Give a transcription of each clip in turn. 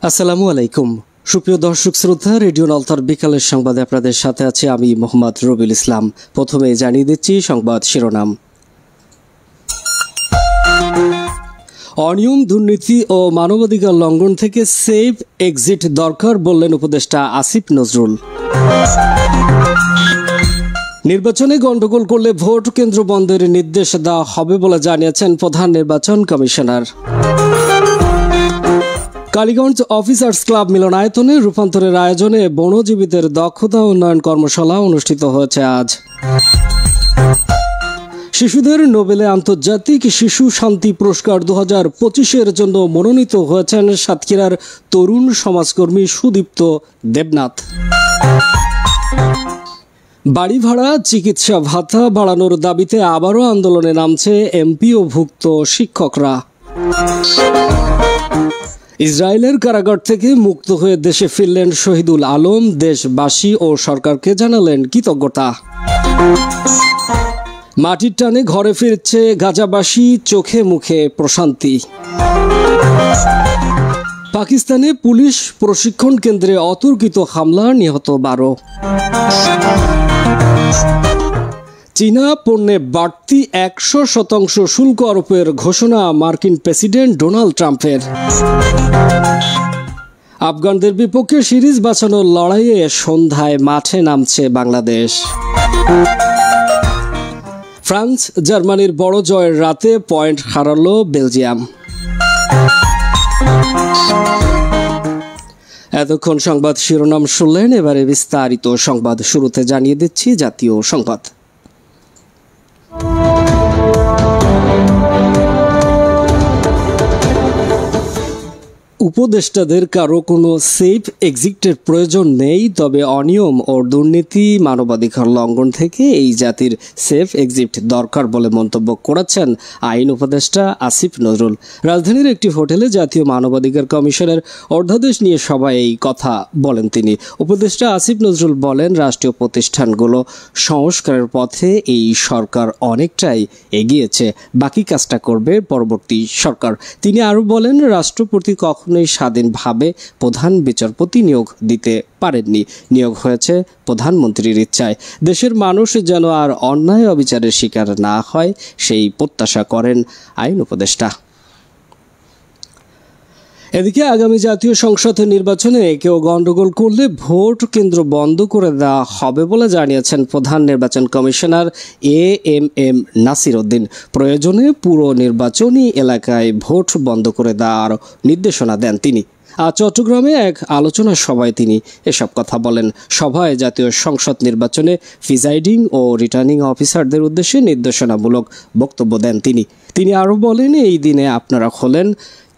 আসসালামু আলাইকুম সুপ্রিয় দর্শক শ্রোতা, রেডিও নলতার বিকালের সংবাদে আপনাদের সাথে আছি আমি মোহাম্মদ রবিউল ইসলাম। প্রথমে জানিয়ে দিচ্ছি সংবাদ শিরোনাম। অনিয়ম, দুর্নীতি ও মানবাধিকার লঙ্ঘন থেকে সেফ এক্সিট দরকার বললেন উপদেষ্টা আসিফ নজরুল। নির্বাচনে গণ্ডগোল করলে ভোট কেন্দ্র বন্ধের নির্দেশ দেওয়া হবে বলে জানিয়েছেন প্রধান নির্বাচন কমিশনার। কালীগঞ্জ অফিসার্স ক্লাব মিলনায়তনে রূপান্তরের আয়োজনে বনজীবীদের দক্ষতা উন্নয়ন কর্মশালা অনুষ্ঠিত হয়েছে আজ। শিশুদের নোবেলে আন্তর্জাতিক শিশু শান্তি পুরস্কার 2025-এর জন্য মনোনীত হয়েছেন সাতক্ষীরার তরুণ সমাজকর্মী সুদীপ্ত দেবনাথ। বাড়ি ভাড়া, চিকিৎসা ভাতা বাড়ানোর দাবিতে আবারও আন্দোলনে নামছে এমপিওভুক্ত শিক্ষকরা। ইসরায়েলের কারাগার থেকে মুক্ত হয়ে দেশে ফিরলেন শহীদুল আলম। দেশবাসী ও সরকারকে জানালেন কৃতজ্ঞতা। মাটির টানে ঘরে ফিরছে গাজাবাসী, চোখে মুখে প্রশান্তি। পাকিস্তানে পুলিশ প্রশিক্ষণ কেন্দ্রে অতর্কিত হামলা, নিহত 12। চীনা পণ্যে বাড়তি 100% শুল্ক আরোপের ঘোষণা মার্কিন প্রেসিডেন্ট ডোনাল্ড ট্রাম্পের। আফগানদের বিপক্ষে সিরিজ বাঁচানোর লড়াইয়ে সন্ধ্যায় মাঠে নামছে বাংলাদেশ। ফ্রান্স জার্মানির বড় জয়ের রাতে পয়েন্ট হারালো বেলজিয়াম। এতক্ষণ সংবাদ শিরোনাম শুনলেন, এবারে বিস্তারিত সংবাদ। শুরুতে জানিয়ে দিচ্ছি জাতীয় সংবাদ। উপদেষ্টাদের কারো কোনো সেফ এক্সিটের প্রয়োজন নেই, তবে অনিয়ম ও দুর্নীতি, মানবাধিকার লঙ্ঘন থেকে এই জাতির সেফ এক্সিট দরকার বলে মন্তব্য করেছেন আইন উপদেষ্টা আসিফ নজরুল। রাজধানীর একটি হোটেলে জাতীয় মানবাধিকার কমিশনের অধ্যাদেশ নিয়ে সভায় এই কথা বলেন তিনি। উপদেষ্টা আসিফ নজরুল বলেন, রাষ্ট্রীয় প্রতিষ্ঠানগুলো সংস্কারের পথে এই সরকার অনেকটাই এগিয়েছে, বাকি কাজটা করবে পরবর্তী সরকার। তিনি আরও বলেন, রাষ্ট্রপতি কখনোই স্বাধীনভাবে প্রধান বিচারপতি নিয়োগ দিতে পারেননি, নিয়োগ হয়েছে প্রধানমন্ত্রীর ইচ্ছায়। দেশের মানুষ যেন আর অন্যায় অবিচারের শিকার না হয় সেই প্রত্যাশা করেন আইন উপদেষ্টা। এদিকে আগামী জাতীয় সংসদ নির্বাচনে কেউ গণ্ডগোল করলে ভোট কেন্দ্র বন্ধ করে দেওয়া হবে বলে জানিয়েছেন প্রধান নির্বাচন কমিশনার এএমএম নাসির উদ্দিন। প্রয়োজনে পুরো নির্বাচনী এলাকায় ভোট বন্ধ করে দেওয়ার নির্দেশনা দেন তিনি। আজ চট্টগ্রামে এক আলোচনা সভায় তিনি এসব কথা বলেন। সভায় জাতীয় সংসদ নির্বাচনে প্রিজাইডিং ও রিটার্নিং অফিসারদের উদ্দেশ্যে নির্দেশনামূলক বক্তব্য দেন তিনি আরও বলেন, এই দিনে আপনারা হলেন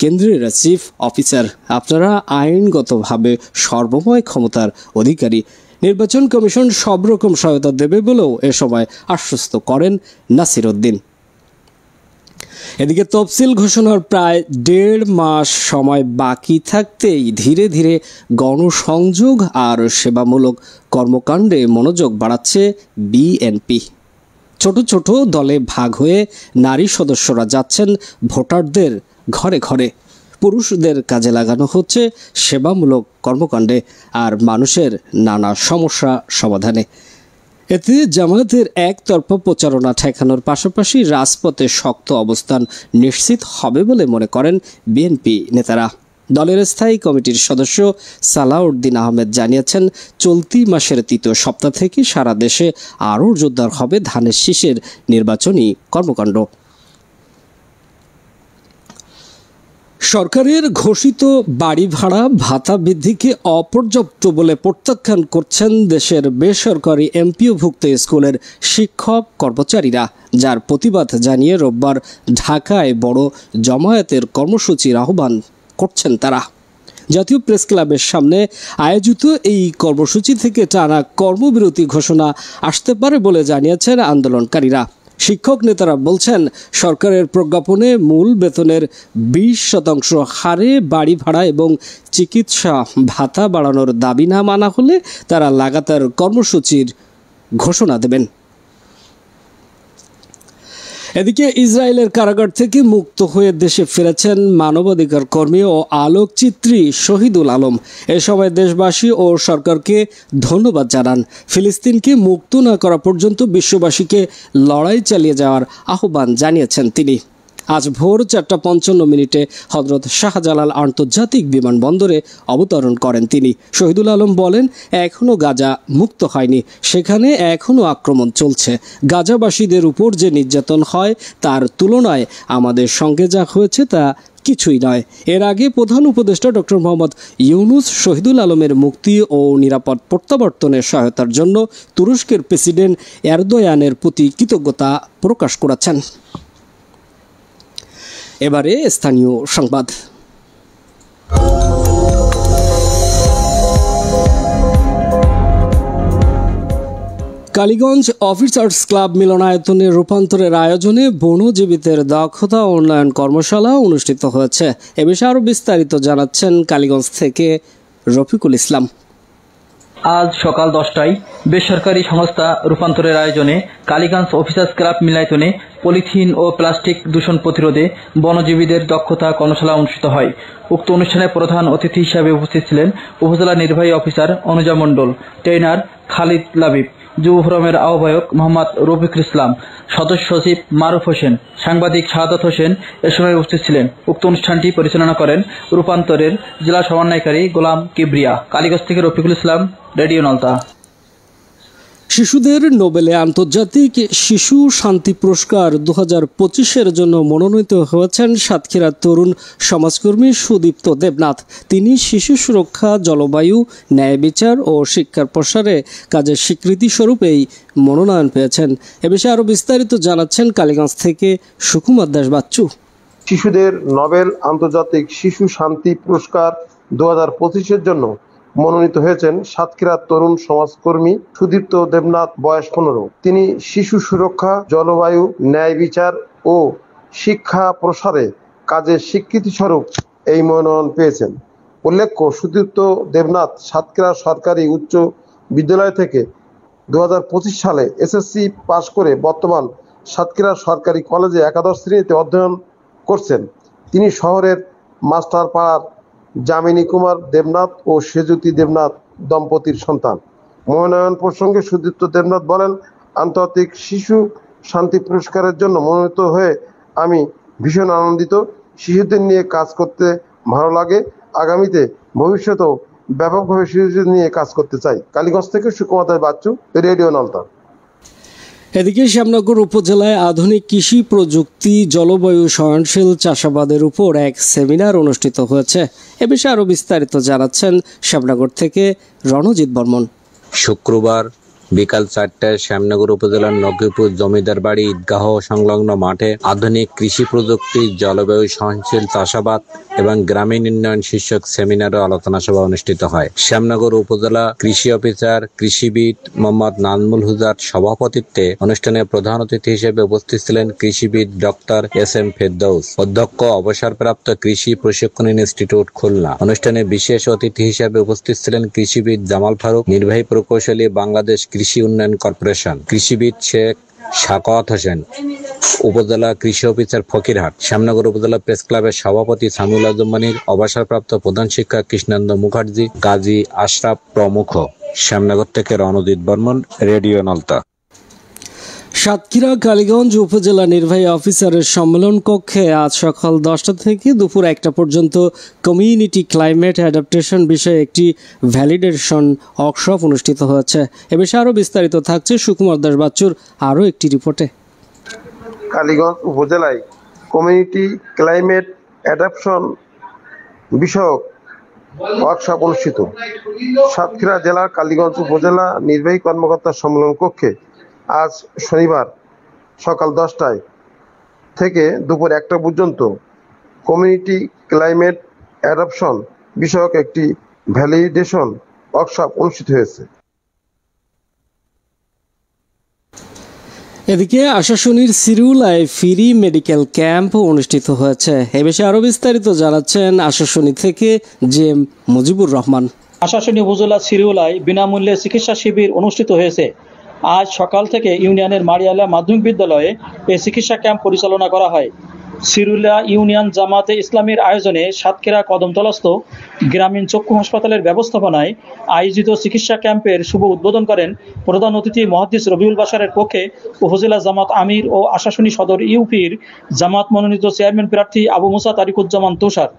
কেন্দ্রের চিফ অফিসার, আপনারা আইনগতভাবে সর্বময় ক্ষমতার অধিকারী। নির্বাচন কমিশন সব রকম সহায়তা দেবে বলেও এ সময় আশ্বস্ত করেন নাসির উদ্দিন। এদিকে তফসিল ঘোষণার প্রায় 1.5 মাস সময় বাকি থাকতেই ধীরে ধীরে গণসংযোগ আর সেবামূলক কর্মকাণ্ডে মনোযোগ বাড়াচ্ছে বিএনপি। ছোট ছোট দলে ভাগ হয়ে নারী সদস্যরা যাচ্ছেন ভোটারদের ঘরে ঘরে। পুরুষদের কাজে লাগানো হচ্ছে সেবামূলক কর্মকাণ্ডে আর মানুষের নানা সমস্যা সমাধানে। এতে জামায়াতের একতরফা প্রচারণা ঠেকানোর পাশাপাশি রাজপথে শক্ত অবস্থান নিশ্চিত হবে বলে মনে করেন বিএনপি নেতারা। দলের স্থায়ী কমিটির সদস্য সালাউদ্দিন আহমেদ জানিয়েছেন, চলতি মাসের 3য় সপ্তাহ থেকে সারা দেশে আরও জোরদার হবে ধানের শীষের নির্বাচনী কর্মকাণ্ড। সরকারের ঘোষিত বাড়ি ভাড়া ভাতা বৃদ্ধিকে অপর্যাপ্ত বলে প্রত্যাখ্যান করছেন দেশের বেসরকারি এমপিওভুক্ত স্কুলের শিক্ষক কর্মচারীরা, যার প্রতিবাদ জানিয়ে রোববার ঢাকায় বড় জমায়েতের কর্মসূচির আহ্বান করছেন তারা। জাতীয় প্রেস ক্লাবের সামনে আয়োজিত এই কর্মসূচি থেকে টানা কর্মবিরতি ঘোষণা আসতে পারে বলে জানিয়েছেন আন্দোলনকারীরা। শিক্ষক নেতারা বলছেন, সরকারের প্রজ্ঞাপনে মূল বেতনের 20% হারে বাড়ি ভাড়া এবং চিকিৎসা ভাতা বাড়ানোর দাবি না মানা হলে তারা লাগাতার কর্মসূচির ঘোষণা দেবেন। এদিকে ইসরায়েলের কারাগার থেকে মুক্ত হয়ে দেশে ফিরেছেন মানবাধিকার কর্মী ও আলোকচিত্রী শহীদুল আলম। এ সময় দেশবাসী ও সরকারকে ধন্যবাদ জানান। ফিলিস্তিনকে মুক্ত না করা পর্যন্ত বিশ্ববাসীকে লড়াই চালিয়ে যাওয়ার আহ্বান জানিয়েছেন তিনি। আজ ভোর 4:55 হযরত শাহজালাল আন্তর্জাতিক বিমানবন্দরে অবতরণ করেন তিনি। শহীদুল আলম বলেন, এখনও গাজা মুক্ত হয়নি, সেখানে এখনও আক্রমণ চলছে। গাজাবাসীদের উপর যে নির্যাতন হয় তার তুলনায় আমাদের সঙ্গে যা হয়েছে তা কিছুই নয়। এর আগে প্রধান উপদেষ্টা ডক্টর মোহাম্মদ ইউনুস শহীদুল আলমের মুক্তি ও নিরাপদ প্রত্যাবর্তনের সহায়তার জন্য তুরস্কের প্রেসিডেন্ট এরদোয়ানের প্রতি কৃতজ্ঞতা প্রকাশ করেছেন। এবারে স্থানীয় সংবাদ। কালীগঞ্জ অফিসার্স ক্লাব মিলনায়তনের রূপান্তরের আয়োজনে বনজীবীদের দক্ষতা উন্নয়ন কর্মশালা অনুষ্ঠিত হয়েছে। এ বিষয়ে আরও বিস্তারিত জানাচ্ছেন কালীগঞ্জ থেকে রফিকুল ইসলাম। আজ সকাল 10টায় বেসরকারি সংস্থা রূপান্তরের আয়োজনে কালীগঞ্জ অফিসার্স ক্লাব মিলনায়তনে পলিথিন ও প্লাস্টিক দূষণ প্রতিরোধে বনজীবীদের দক্ষতা কর্মশালা অনুষ্ঠিত হয়। উক্ত অনুষ্ঠানে প্রধান অতিথি হিসাবে উপস্থিত ছিলেন উপজেলা নির্বাহী অফিসার অনুজা মণ্ডল, ট্রেনার খালিদ লাবিব, যুব ফোরামের আহ্বায়ক মোহাম্মদ রফিকুল ইসলাম, সদস্য সচিব মারুফ হোসেন, সাংবাদিক শাহাদাত হোসেন এ সময় উপস্থিত ছিলেন। উক্ত অনুষ্ঠানটি পরিচালনা করেন রূপান্তরের জেলা সমন্বয়কারী গোলাম কিবরিয়া। কালীগঞ্জ থেকে রফিকুল ইসলাম, রেডিও নলতা। শিশুদের নোবেলে আন্তর্জাতিক শিশু শান্তি পুরস্কার 2025-এর জন্য মনোনীত হয়েছেন সাতক্ষীরার তরুণ সমাজকর্মী সুদীপ্ত দেবনাথ। তিনি শিশু সুরক্ষা, জলবায়ু, ন্যায় বিচার ও শিক্ষার প্রসারে কাজের স্বীকৃতি স্বরূপ এই মনোনয়ন পেয়েছেন। এ বিষয়ে আরও বিস্তারিত জানাচ্ছেন কালীগঞ্জ থেকে সুকুমার দাস বাচ্চু। শিশুদের নোবেল আন্তর্জাতিক শিশু শান্তি পুরস্কার 2025-এর জন্য মনোনীত হয়েছেন সাতক্ষীরার তরুণ সমাজকর্মী সুদীপ্ত দেবনাথ, বয়স 15। তিনি শিশু সুরক্ষা, জলবায়ু, ন্যায় বিচার ও শিক্ষা প্রসারে কাজের স্বীকৃতি স্বরূপ এই মনোনয়ন পেয়েছেন। উল্লেখ্য, সুদীপ্ত দেবনাথ সাতক্ষীরা সরকারি উচ্চ বিদ্যালয় থেকে 2025 সালে এসএসসি পাশ করে বর্তমান সাতক্ষীরা সরকারি কলেজে একাদশ শ্রেণীতে অধ্যয়ন করছেন। তিনি শহরের মাস্টারপাড়ার যামিনী কুমার দেবনাথ ও সেজুতি দেবনাথ দম্পতির সন্তান। মনোনয়ন প্রসঙ্গে সুদীপ্ত দেবনাথ বলেন, আন্তর্জাতিক শিশু শান্তি পুরস্কারের জন্য মনোনীত হয়ে আমি ভীষণ আনন্দিত। শিশুদের নিয়ে কাজ করতে ভালো লাগে। আগামীতে ভবিষ্যতেও ব্যাপকভাবে শিশুদের নিয়ে কাজ করতে চাই। কালীগঞ্জ থেকে সুকুমার দাস বাচ্চু, রেডিও নলতা। এদিকে শ্যামনগর উপজেলায় আধুনিক কৃষি প্রযুক্তি, জলবায়ু সহনশীল চাষাবাদের উপর এক সেমিনার অনুষ্ঠিত হয়েছে। এ বিষয়ে আরও বিস্তারিত জানাচ্ছেন শ্যামনগর থেকে রণজিৎ বর্মন। শুক্রবার বিকাল 4টায় শ্যামনগর উপজেলার নকিপুর জমিদার বাড়ি ঈদগাহ সংলগ্ন মাঠে আধুনিক কৃষি প্রযুক্তি, জলবায়ু সহনশীল চাষাবাদ এবং গ্রামীণ উন্নয়ন শীর্ষক সেমিনার ও আলোচনা সভা অনুষ্ঠিত হয়। শ্যামনগর উপজেলা কৃষি অফিসার কৃষিবিদ মোহাম্মদ নাজমুল হুদার সভাপতিত্বে অনুষ্ঠানে প্রধান অতিথি হিসেবে উপস্থিত ছিলেন কৃষিবিদ ডক্টর এস.এম. ফেরদৌস, অধ্যক্ষ অবসরপ্রাপ্ত কৃষি প্রশিক্ষণ ইনস্টিটিউট খুলনা। অনুষ্ঠানে বিশেষ অতিথি হিসেবে উপস্থিত ছিলেন কৃষিবিদ জামাল ফারুক, নির্বাহী প্রকৌশলী, বাংলাদেশ কৃষি উন্নয়ন কর্পোরেশন, কৃষিবিদ শেখ সাকাওয়াত হোসেন, উপজেলা কৃষি অফিসার ফকিরহাট, শ্যামনগর উপজেলা প্রেস ক্লাবের সভাপতি সামিউল আজম মানির, অবসরপ্রাপ্ত প্রধান শিক্ষক কৃষ্ণেন্দ্র মুখার্জি, গাজী আশরাফ প্রমুখ। শ্যামনগর থেকে রণজিৎ বর্মন, রেডিও নলতা। সাতক্ষীরা কালীগঞ্জ উপজেলা নির্বাহী অফিসারের সম্মেলন কক্ষে আজ সকাল 10টা থেকে দুপুর 1টা পর্যন্ত কমিউনিটি ক্লাইমেট অ্যাডাপ্টেশন বিষয়ে একটি ভ্যালিডেশন ওয়ার্কশপ অনুষ্ঠিত হয়েছে। এ বিষয়ে আরও বিস্তারিত থাকছে সুকুমার দাস বাচ্চুর আরও একটি রিপোর্টে। কালীগঞ্জ উপজেলায় কমিউনিটি ক্লাইমেট অ্যাডাপশন বিষয়ক ওয়ার্কশপ অনুষ্ঠিত। সাতক্ষীরা জেলার কালীগঞ্জ উপজেলা নির্বাহী কর্মকর্তার সম্মেলন কক্ষে আজ শনিবার সকাল 10টায় থেকে দুপুর 1টা পর্যন্ত কমিউনিটি ক্লাইমেট অ্যাডাপশন বিষয়ক একটি ভ্যালিডেশন ওয়ার্কশপ অনুষ্ঠিত হয়েছে। এদিকে আশাশুনির সিরুলায় ফ্রি মেডিকেল ক্যাম্প অনুষ্ঠিত হয়েছে। এ বিষয়ে আরও বিস্তারিত জানাচ্ছেন আশাশুনি থেকে জেএম মুজিবুর রহমান। আশাশুনি উপজেলা সিরুলায় বিনামূল্যে চিকিৎসা শিবির অনুষ্ঠিত হয়েছে। আজ সকাল থেকে ইউনিয়নের মারিয়ালা মাধ্যমিক বিদ্যালয়ে এই চিকিৎসা ক্যাম্প পরিচালনা করা হয়। সিরুলা ইউনিয়ন জামাতে ইসলামীর আয়োজনে সাতক্ষীরা কদমতলাস্থ গ্রামীণ চক্ষু হাসপাতালের ব্যবস্থাপনায় আয়োজিত চিকিৎসা ক্যাম্পের শুভ উদ্বোধন করেন প্রধান অতিথি মুহাদ্দিস রবিউল বাশারের পক্ষে উপজেলা জামাত আমির ও আশাশুনি সদর ইউপির জামাত মনোনীত চেয়ারম্যান প্রার্থী আবু মুসা তারিকুজ্জামান তুষার।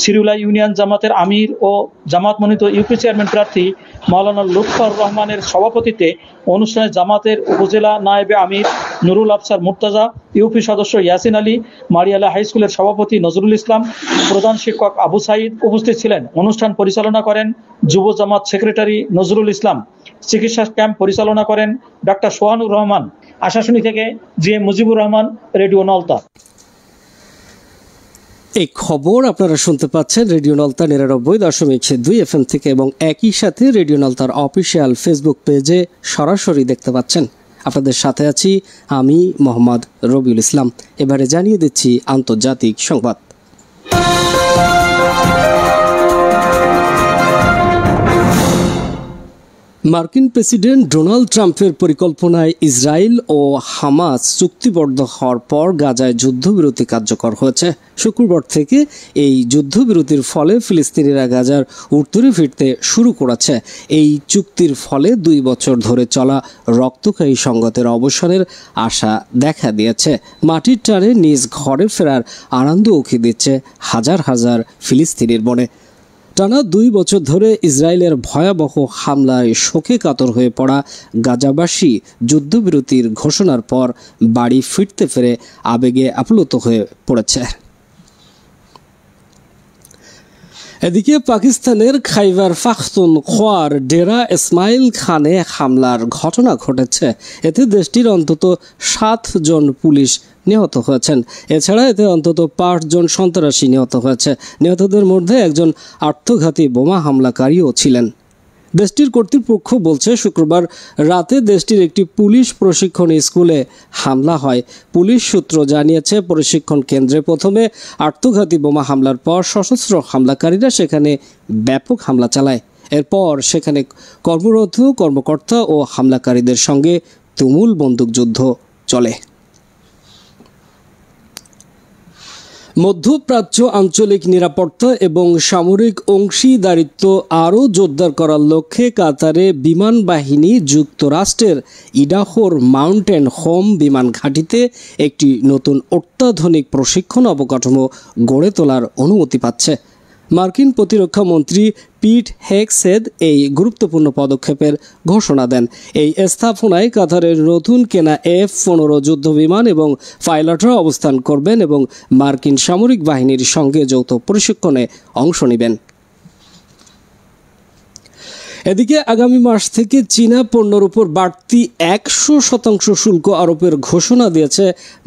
সিরুলা ইউনিয়ন জামাতের আমির ও জামাত মনোনীত ইউপি চেয়ারম্যান প্রার্থী মাওলানা লুৎফর রহমানের সভাপতিত্বে অনুষ্ঠানে জামাতের উপজেলা নায়েবে আমির নুরুল আফসার মুর্তাজা, ইউপি সদস্য ইয়াসিন আলী, মারিয়ালা হাই স্কুলের সভাপতি নজরুল ইসলাম, প্রধান শিক্ষক আবু সাইদ উপস্থিত ছিলেন। অনুষ্ঠান পরিচালনা করেন যুব জামাত সেক্রেটারি নজরুল ইসলাম। চিকিৎসা ক্যাম্প পরিচালনা করেন ডাক্তার সোহানুর রহমান। আশাশুনি থেকে G M Mujibur Rahman, radio Nalta. এই খবর আপনারা শুনতে পাচ্ছেন রেডিও নলতা ৯৯.২ FM থেকে এবং একই সাথে রেডিও নলতার অফিসিয়াল ফেসবুক পেজে সরাসরি দেখতে পাচ্ছেন। আপনাদের সাথে আছি আমি মোহাম্মদ রবিউল ইসলাম। এবারে জানিয়ে দিচ্ছি আন্তর্জাতিক সংবাদ। মার্কিন প্রেসিডেন্ট ডোনাল্ড ট্রাম্পের পরিকল্পনায় ইসরায়েল ও হামাস চুক্তিবদ্ধ হওয়ার পর গাজায় যুদ্ধবিরতি কার্যকর হয়েছে। শুক্রবার থেকে এই যুদ্ধবিরতির ফলে ফিলিস্তিনিরা গাজার উত্তরে ফিরতে শুরু করেছে। এই চুক্তির ফলে ২ বছর ধরে চলা রক্তক্ষয়ী সংঘাতের অবসানের আশা দেখা দিয়েছে। মাটির টানে নিজ ঘরে ফেরার আনন্দ উকি দিচ্ছে হাজার হাজার ফিলিস্তিনির মনে। টানা ২ বছর ধরে ইসরায়েলের ভয়াবহ হামলায় শোকে কাতর হয়ে পড়া গাজাবাসী যুদ্ধবিরতির ঘোষণার পর বাড়ি ফিরতে ফেরে আবেগে আপ্লুত হয়ে পড়েছে। এদিকে পাকিস্তানের খাইবার পাখতুনখোয়ার ডেরা ইসমাইল খানে হামলার ঘটনা ঘটেছে। এতে দেশটির অন্তত ৭ জন পুলিশ নিহত হয়েছেন। এছাড়া এতে অন্তত ৫ জন সন্ত্রাসী নিহত হয়েছে। নিহতদের মধ্যে একজন আত্মঘাতী বোমা হামলাকারীও ছিলেন। দেশটির কর্তৃপক্ষ বলছে শুক্রবার রাতে দেশটির একটি পুলিশ প্রশিক্ষণ স্কুলে হামলা হয়। পুলিশ সূত্র জানিয়েছে প্রশিক্ষণ কেন্দ্রে প্রথমে আত্মঘাতী বোমা হামলার পর সশস্ত্র হামলাকারীরা সেখানে ব্যাপক হামলা চালায়। এরপর সেখানে কর্মরত কর্মকর্তা ও হামলাকারীদের সঙ্গে তুমুল বন্দুকযুদ্ধ চলে। মধ্যপ্রাচ্য আঞ্চলিক নিরাপত্তা এবং সামরিক অংশীদারিত্ব আরও জোরদার করার লক্ষ্যে কাতারে বিমান বাহিনী যুক্তরাষ্ট্রের ইডাহোর মাউন্টেন হোম বিমান ঘাঁটিতে একটি নতুন অত্যাধুনিক প্রশিক্ষণ অবকাঠামো গড়ে তোলার অনুমতি পাচ্ছে। মার্কিন প্রতিরক্ষা মন্ত্রী পিট হেগসেথ এই গুরুত্বপূর্ণ পদক্ষেপের ঘোষণা দেন। এই স্থাপনায় কাতারের নতুন কেনা F-15 যুদ্ধবিমান এবং পাইলটরা অবস্থান করবেন এবং মার্কিন সামরিক বাহিনীর সঙ্গে যৌথ প্রশিক্ষণে অংশ নেবেন। এদিকে আগামী মাস থেকে চীনা পণ্যের উপর বাড়তি ১০০% শুল্ক আরোপের ঘোষণা দিয়েছে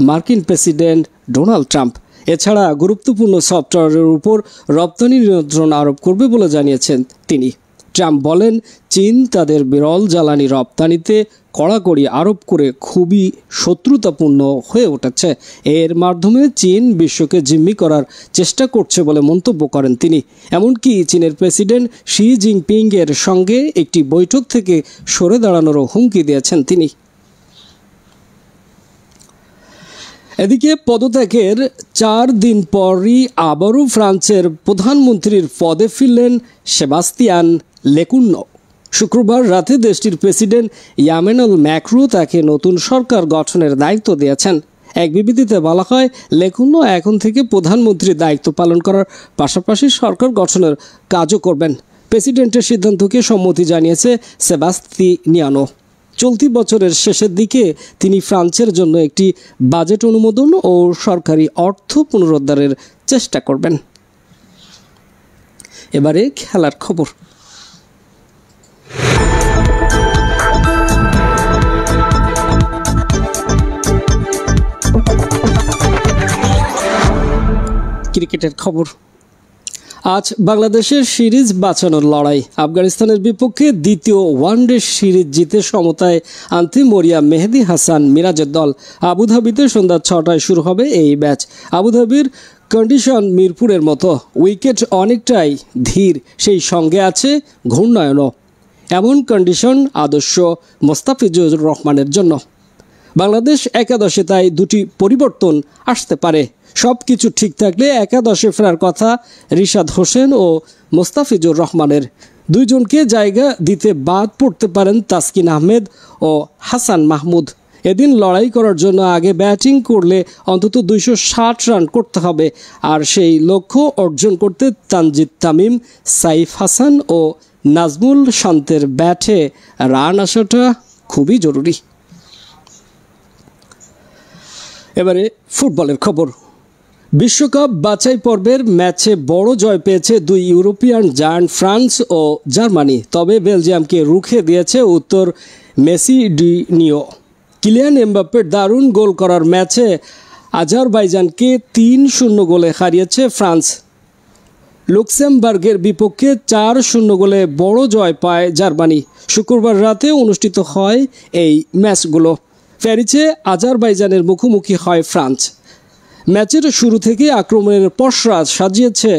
মার্কিন প্রেসিডেন্ট ডোনাল্ড ট্রাম্প। এছাড়া গুরুত্বপূর্ণ সফটওয়্যারের উপর রপ্তানি নিয়ন্ত্রণ আরোপ করবে বলে জানিয়েছেন তিনি। ট্রাম্প বলেন, চীন তাদের বিরল জ্বালানি রপ্তানিতে কড়াকড়ি আরোপ করে খুবই শত্রুতাপূর্ণ হয়ে উঠেছে। এর মাধ্যমে চীন বিশ্বকে জিম্মি করার চেষ্টা করছে বলে মন্তব্য করেন তিনি। এমনকি চীনের প্রেসিডেন্ট শি জিনপিং এর সঙ্গে একটি বৈঠক থেকে সরে দাঁড়ানোরও হুমকি দিয়েছেন তিনি। এদিকে পদত্যাগের ৪ দিন পরই আবারও ফ্রান্সের প্রধানমন্ত্রীর পদে ফিরলেন সেবাস্তিয়ান লেকুর্নো। শুক্রবার রাতে দেশটির প্রেসিডেন্ট ইমানুয়েল ম্যাক্রো তাকে নতুন সরকার গঠনের দায়িত্ব দিয়েছেন। এক বিবৃতিতে বলা হয়, লেকুর্নো এখন থেকে প্রধানমন্ত্রীর দায়িত্ব পালন করার পাশাপাশি সরকার গঠনের কাজও করবেন। প্রেসিডেন্টের সিদ্ধান্তকে সম্মতি জানিয়েছে সেবাস্তিয়ানো। চলতি বছরের শেষের দিকে তিনি ফ্রান্সের জন্য একটি বাজেট অনুমোদন ও সরকারি অর্থ পুনরুদ্ধারের চেষ্টা করবেন। এবারে খেলার খবর। ক্রিকেটের খবর। আজ বাংলাদেশের সিরিজ বাঁচানোর লড়াই। আফগানিস্তানের বিপক্ষে দ্বিতীয় ওয়ানডে সিরিজ জিতে সমতায় আনতে মরিয়া মেহেদী হাসান মিরাজের দল। আবুধাবিতে সন্ধ্যা ৬টায় শুরু হবে এই ম্যাচ। আবুধাবির কন্ডিশন মিরপুরের মতো, উইকেট অনেকটাই ধীর, সেই সঙ্গে আছে ঘূর্ণায়নও। এমন কন্ডিশন আদর্শ মোস্তাফিজুর রহমানের জন্য। বাংলাদেশ একাদশে তাই দুটি পরিবর্তন আসতে পারে। সব কিছু ঠিক থাকলে একাদশে ফেরার কথা রিশাদ হোসেন ও মোস্তাফিজুর রহমানের। দুইজনকে জায়গা দিতে বাদ পড়তে পারেন তাসকিন আহমেদ ও হাসান মাহমুদ। এদিন লড়াই করার জন্য আগে ব্যাটিং করলে অন্তত 260 রান করতে হবে, আর সেই লক্ষ্য অর্জন করতে তানজিদ তামিম, সাইফ হাসান ও নাজমুল শান্তের ব্যাটে রান আসাটা খুবই জরুরি। এবারে ফুটবলের খবর। বিশ্বকাপ বাছাই পর্বের ম্যাচে বড় জয় পেয়েছে দুই ইউরোপিয়ান জায়ান্ট ফ্রান্স ও জার্মানি। তবে বেলজিয়ামকে রুখে দিয়েছে উত্তর মেসিডোনিয়া। কিলিয়ান এমবাপ্পের দারুণ গোল করার ম্যাচে আজারবাইজানকে 3-0 গোলে হারিয়েছে ফ্রান্স। লুক্সেমবার্গের বিপক্ষে 4-0 গোলে বড় জয় পায় জার্মানি। শুক্রবার রাতে অনুষ্ঠিত হয় এই ম্যাচগুলো। প্যারিসে আজারবাইজানের মুখোমুখি হয় ফ্রান্স। ম্যাচের শুরু থেকে আক্রমণের পসরা সাজিয়েছে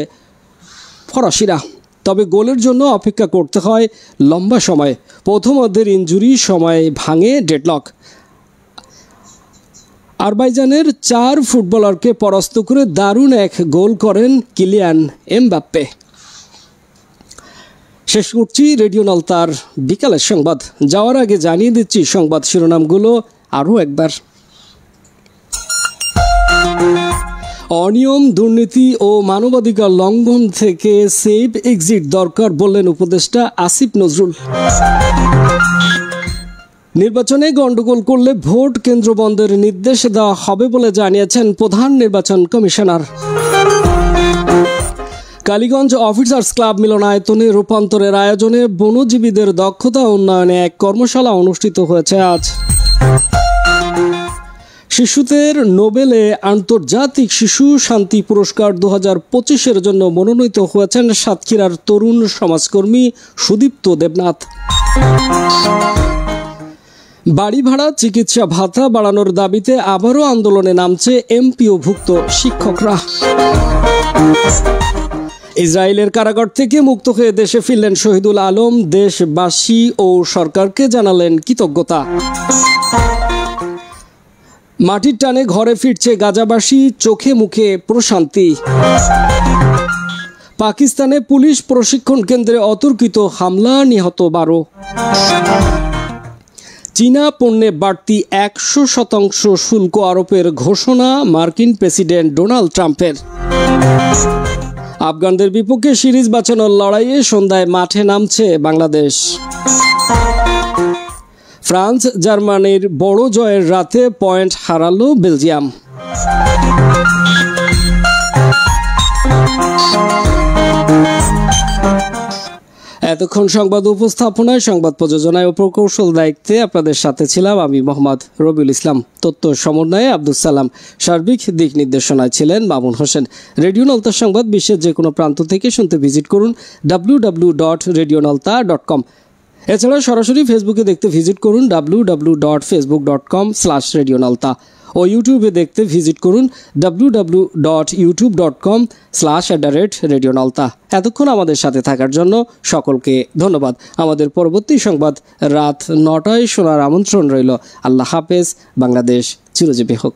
ফরাসিরা, তবে গোলের জন্য অপেক্ষা করতে হয় লম্বা সময়। প্রথম অর্ধের ইনজুরি সময় ভাঙে ডেডলক। আজারবাইজানের 4 ফুটবলারকে পরাস্ত করে দারুণ এক গোল করেন কিলিয়ান এমবাপ্পে। শেষ করছি রেডিও নলতার বিকালের সংবাদ। যাওয়ার আগে জানিয়ে দিচ্ছি সংবাদ শিরোনামগুলো আরও একবার। অনিয়ম, দুর্নীতি ও মানবাধিকার লঙ্ঘন থেকে সেফ এক্সিট দরকার বললেন উপদেষ্টা আসিফ নজরুল। নির্বাচনে গন্ডগোল করলে ভোট কেন্দ্র বন্ধের নির্দেশ দেওয়া হবে বলে জানিয়েছেন প্রধান নির্বাচন কমিশনার। কালীগঞ্জ অফিসার্স ক্লাব মিলনায়তনে রূপান্তরের আয়োজনে বনজীবীদের দক্ষতা উন্নয়নে এক কর্মশালা অনুষ্ঠিত হয়েছে আজ। শিশুদের নোবেলে আন্তর্জাতিক শিশু শান্তি পুরস্কার 2025-এর জন্য মনোনীত হয়েছেন সাতক্ষীরার তরুণ সমাজকর্মী সুদীপ্ত দেবনাথ। বাড়ি ভাড়া, চিকিৎসা ভাতা বাড়ানোর দাবিতে আবারও আন্দোলনে নামছে এমপিওভুক্ত শিক্ষকরা। ইসরায়েলের কারাগার থেকে মুক্ত হয়ে দেশে ফিরলেন শহীদুল আলম। দেশবাসী ও সরকারকে জানালেন কৃতজ্ঞতা। মাটির টানে ঘরে ফিরছে গাজাবাসী, চোখে মুখে প্রশান্তি। পাকিস্তানে পুলিশ প্রশিক্ষণ কেন্দ্রে অতর্কিত হামলা, নিহত 12। চীনা পণ্যে বাড়তি 100% শুল্ক আরোপের ঘোষণা মার্কিন প্রেসিডেন্ট ডোনাল্ড ট্রাম্পের। আফগানদের বিপক্ষে সিরিজ বাঁচানোর লড়াইয়ে সন্ধ্যায় মাঠে নামছে বাংলাদেশ। ফ্রান্স জার্মানির বড় জয়ের রাতে পয়েন্ট হারালো বেলজিয়াম। এতক্ষণ সংবাদ উপস্থাপনায়, সংবাদ প্রযোজনায় ও প্রকৌশল দায়িত্বে আপনাদের সাথে ছিলাম আমি মোহাম্মদ রবিউল ইসলাম। তথ্য সমন্বয়ে আব্দুল সালাম, সার্বিক দিক নির্দেশনায় ছিলেন মামুন হোসেন। রেডিও নলতা সংবাদ বিশ্বের যে কোনো প্রান্ত থেকে শুনতে ভিজিট করুন www.radionalta.com। এছাড়া সরাসরি ফেসবুকে দেখতে ভিজিট করুন www.facebook.com/radionalta ও ইউটিউবে দেখতে ভিজিট করুন www.youtube.com/radionalta। এতক্ষণ আমাদের সাথে থাকার জন্য সকলকে ধন্যবাদ। আমাদের পরবর্তী সংবাদ রাত 9টায় শোনার আমন্ত্রণ রইল। আল্লাহ হাফেজ। বাংলাদেশ চিরজীবী হোক।